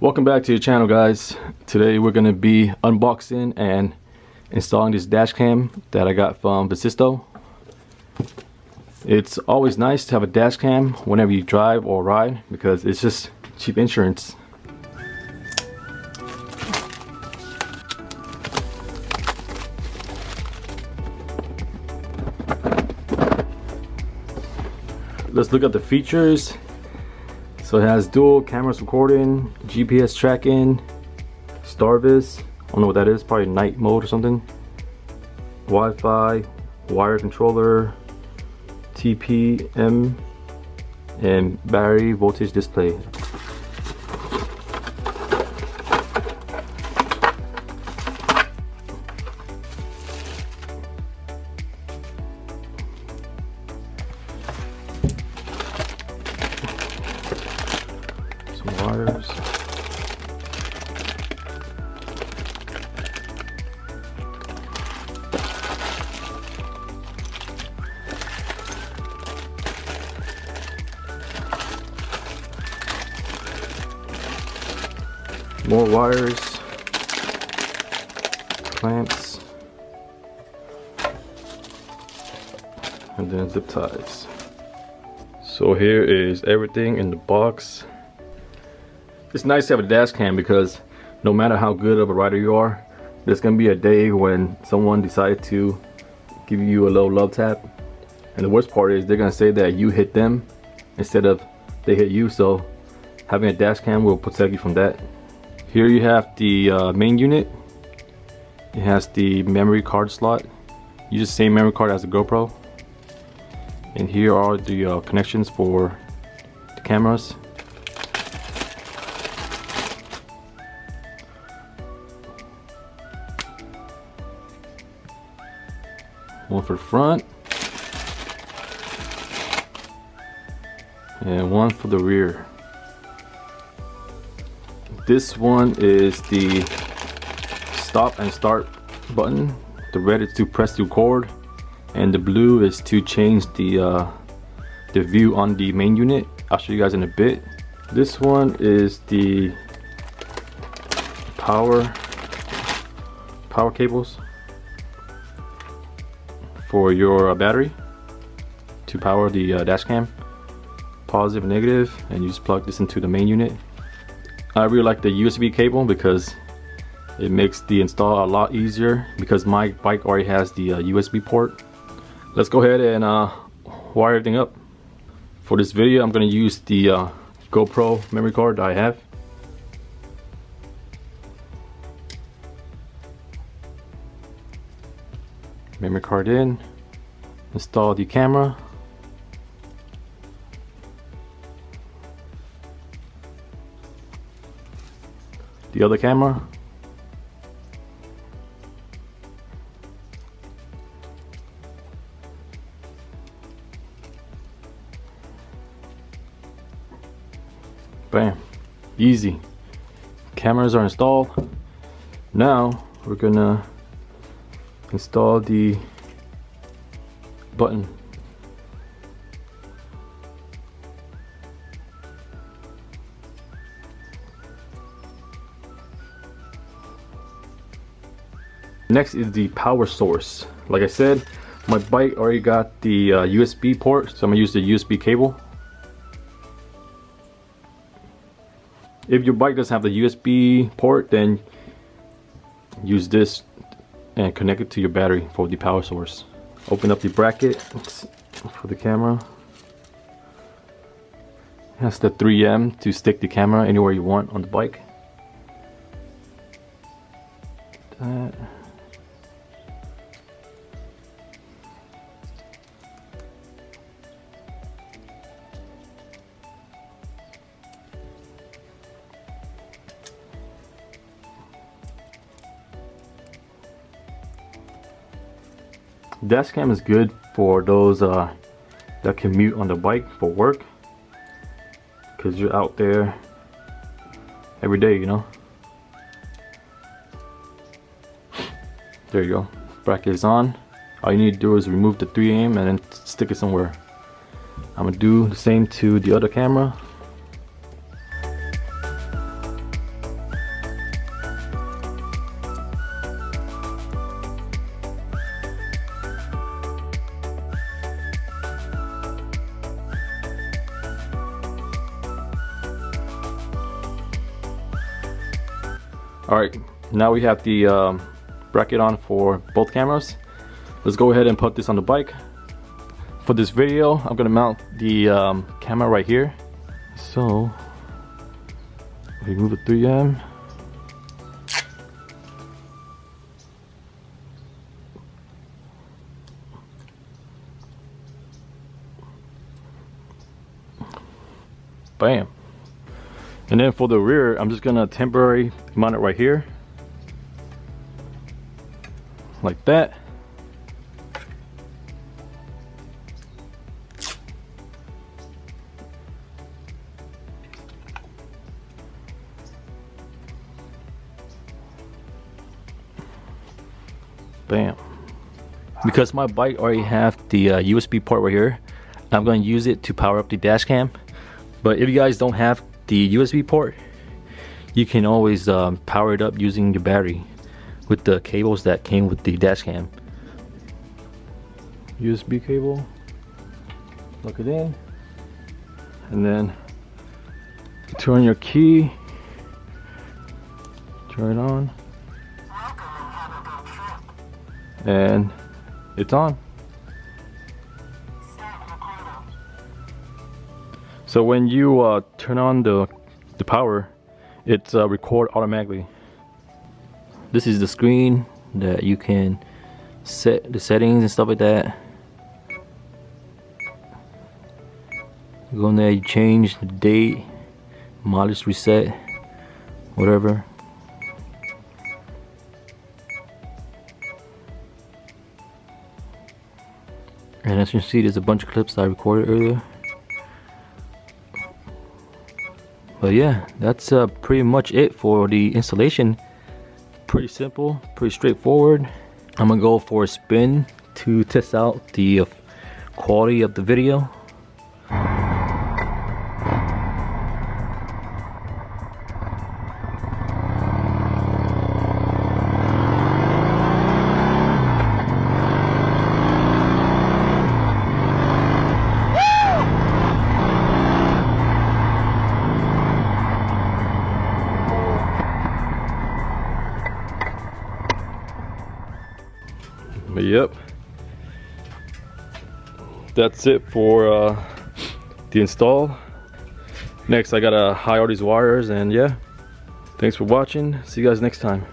Welcome back to your channel, guys. Today we're going to be unboxing and installing this dash cam that I got from VSYSTO. It's always nice to have a dash cam whenever you drive or ride because it's just cheap insurance. Let's look at the features. So it has dual cameras recording, GPS tracking, Starvis, I don't know what that is, probably night mode or something, Wi-Fi, wire controller, TPM, and battery voltage display. Wires. More wires, clamps, and then zip ties. So here is everything in the box. It's nice to have a dash cam because no matter how good of a rider you are, there's gonna be a day when someone decides to give you a little love tap, and the worst part is they're gonna say that you hit them instead of they hit you. So having a dash cam will protect you from that. Here you have the main unit. It has the memory card slot. Use the same memory card as the GoPro. And here are the connections for the cameras. One for the front and one for the rear. This one is the stop and start button. The red is to press to record, and the blue is to change the view on the main unit. I'll show you guys in a bit. This one is the power cables for your battery to power the dash cam, positive and negative, and you just plug this into the main unit. I really like the USB cable because it makes the install a lot easier because my bike already has the USB port. Let's go ahead and wire everything up. For this video I'm going to use the GoPro memory card that I have. Memory card in, install the camera, the other camera, bam, easy. Cameras are installed. Now we're gonna install the button. Next is the power source. Like I said, my bike already got the USB port, so I'm gonna use the USB cable. If your bike doesn't have the USB port, then use this and connect it to your battery for the power source. Open up the bracket for the camera. It has the 3M to stick the camera anywhere you want on the bike. That. Dash cam is good for those that commute on the bike for work, because you're out there every day, you know. There you go, bracket is on. All you need to do is remove the 3M and then stick it somewhere. I'm gonna do the same to the other camera. All right, now we have the bracket on for both cameras. Let's go ahead and put this on the bike. For this video, I'm gonna mount the camera right here. So, remove the 3M. Bam. And then for the rear, I'm just gonna temporarily mount it right here. Like that. Bam. Because my bike already have the USB port right here, I'm going to use it to power up the dash cam. But if you guys don't have the USB port, you can always power it up using your battery with the cables that came with the dash cam. USB cable, plug it in, and then turn your key, turn it on, and it's on. So when you turn on the power, it's record automatically. This is the screen that you can set the settings and stuff like that. You go in there, you change the date, mileage reset, whatever. And as you can see, there's a bunch of clips that I recorded earlier. But yeah, that's pretty much it for the installation. Pretty simple, pretty straightforward. I'm gonna go for a spin to test out the quality of the video. But yep, that's it for the install. Next, I gotta hire all these wires, and yeah, thanks for watching. See you guys next time.